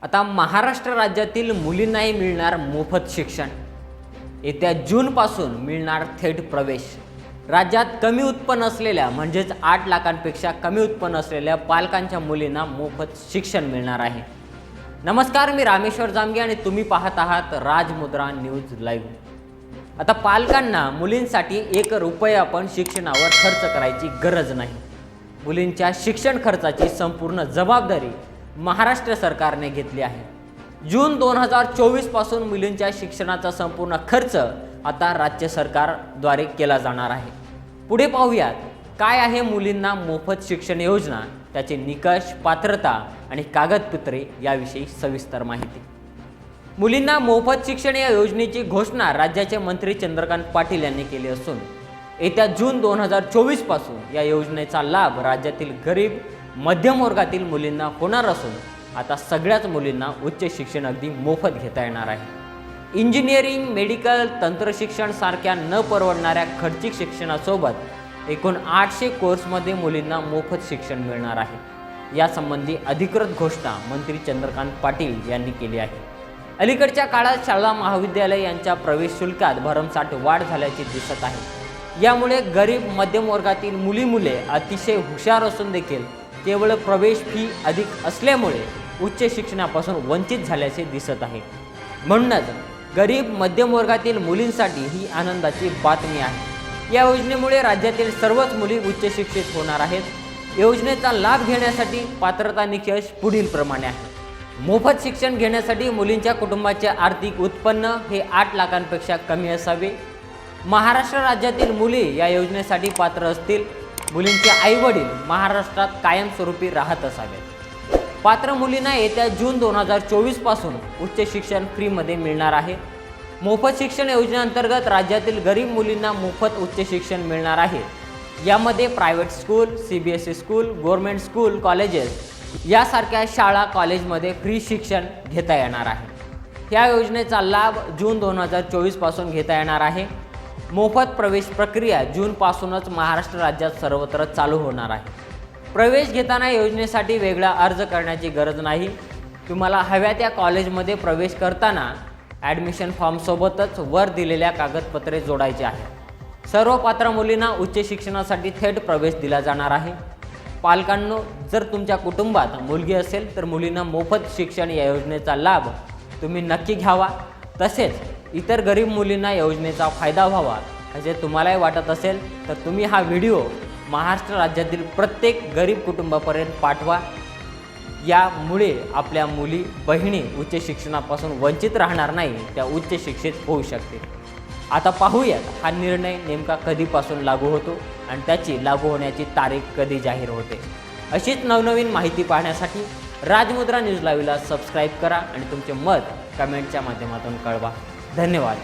आता महाराष्ट्र राज्यातील मुलींनाही मिळणार मोफत शिक्षण। येत्या जूनपासून मिळणार थेट प्रवेश। राज्यात कमी उत्पन्न असलेल्या म्हणजेच 8 लाखांपेक्षा कमी उत्पन्न असलेल्या पालकांच्या मुलींना मोफत शिक्षण मिळणार आहे। नमस्कार, मी रामेश्वर जामगे आणि तुम्ही पाहत आहात राजमुद्रा न्यूज लाईव्ह। आता पालकांना मुलींसाठी 1 रुपया पण शिक्षणावर खर्च करायची गरज नाही। मुलींच्या शिक्षण खर्चाची संपूर्ण जबाबदारी महाराष्ट्र सरकारने घेतली आहे। जून 2024 पासून मुलींच्या शिक्षणाचा संपूर्ण खर्च आता राज्य सरकारद्वारे केला जाणार आहे। पुढे पाहूयात काय आहे मुलींना मोफत शिक्षण योजना, त्याचे निकष, पात्रता आणि कागदपत्रे याविषयी सविस्तर माहिती। मुलींना मोफत शिक्षण या योजनेची घोषणा राज्याचे मंत्री चंद्रकांत पाटील यांनी केली असून येत्या जून 2024 पासून या योजनेचा लाभ राज्यातील गरीब मध्यम वर्गातील मुलींना होणार असून आता सगळ्याच मुलींना उच्च शिक्षण अगदी मोफत घेता येणार आहे। इंजिनिअरिंग, मेडिकल, तंत्रशिक्षण सारख्या न परवडणाऱ्या खर्चिक शिक्षणासोबत एकूण 800 कोर्समध्ये मुलींना मोफत शिक्षण मिळणार आहे। यासंबंधी अधिकृत घोषणा मंत्री चंद्रकांत पाटील यांनी केली आहे। अलीकडच्या काळात शाळा महाविद्यालय यांच्या प्रवेश शुल्कात भरमसाठ वाढ झाल्याचे दिसत आहे। यामुळे गरीब मध्यम वर्गातील मुले अतिशय हुशार असून देखील केवळ प्रवेश फी अधिक असल्यामुळे उच्च शिक्षणापासून वंचित झाल्याचे दिसत आहे। म्हणूनच गरीब मध्यम वर्गातील मुलींसाठी ही आनंदाची बातमी आहे। या योजनेमुळे राज्यातील सर्वच मुली उच्च शिक्षित होणार आहेत। योजनेचा लाभ घेण्यासाठी पात्रता निकष पुढील प्रमाणे आहे। मोफत शिक्षण घेण्यासाठी मुलींच्या कुटुंबाचे आर्थिक उत्पन्न हे 8 लाखांपेक्षा कमी असावे। महाराष्ट्र राज्यातील मुली या योजनेसाठी पात्र असतील। मुलींचे आईवडील महाराष्ट्रात कायमस्वरूपी राहत असावेत। पात्र मुलींना येत्या जून 2024 पासून उच्च शिक्षण फ्रीमध्ये मिळणार आहे। मोफत शिक्षण योजनेअंतर्गत राज्यातील गरीब मुलींना मोफत उच्च शिक्षण मिळणार आहे। यामध्ये private school, CBSE school, government school, colleges यासारख्या शाळा कॉलेजमध्ये फ्री शिक्षण घेता येणार आहे। या योजनेचा लाभ जून 2024 पासून घेता येणार आहे। मोफत प्रवेश प्रक्रिया जूनपासूनच महाराष्ट्र राज्यात सर्वत्र चालू होणार आहे। प्रवेश घेताना योजनेसाठी वेगळा अर्ज करण्याची गरज नाही। तुम्हाला हव्या त्या कॉलेजमध्ये प्रवेश करताना ॲडमिशन फॉर्मसोबतच वर दिलेल्या कागदपत्रे जोडायचे आहे। सर्व पात्र मुलींना उच्च शिक्षणासाठी थेट प्रवेश दिला जाणार आहे। पालकांनो, जर तुमच्या कुटुंबात मुलगी असेल तर मुलींना मोफत शिक्षण या योजनेचा लाभ तुम्ही नक्की घ्यावा। तसेच इतर गरीब मुलींना योजनेचा फायदा व्हावा असे तुम्हालाही वाटत असेल तर तुम्ही हा व्हिडिओ महाराष्ट्र राज्यातील प्रत्येक गरीब कुटुंबापर्यंत पाठवा। यामुळे आपल्या मुली बहिणी उच्च शिक्षणापासून वंचित राहणार नाही, त्या उच्च शिक्षित होऊ शकतील। आता पाहूयात हा निर्णय नेमका कधीपासून लागू होतो आणि त्याची लागू होण्याची तारीख कधी जाहीर होते। अशीच नवनवीन माहिती पाहण्यासाठी राजमुद्रा न्यूज लाईव्हला सबस्क्राईब करा आणि तुमचे मत कमेंटच्या माध्यमातून कळवा। धन्यवाद।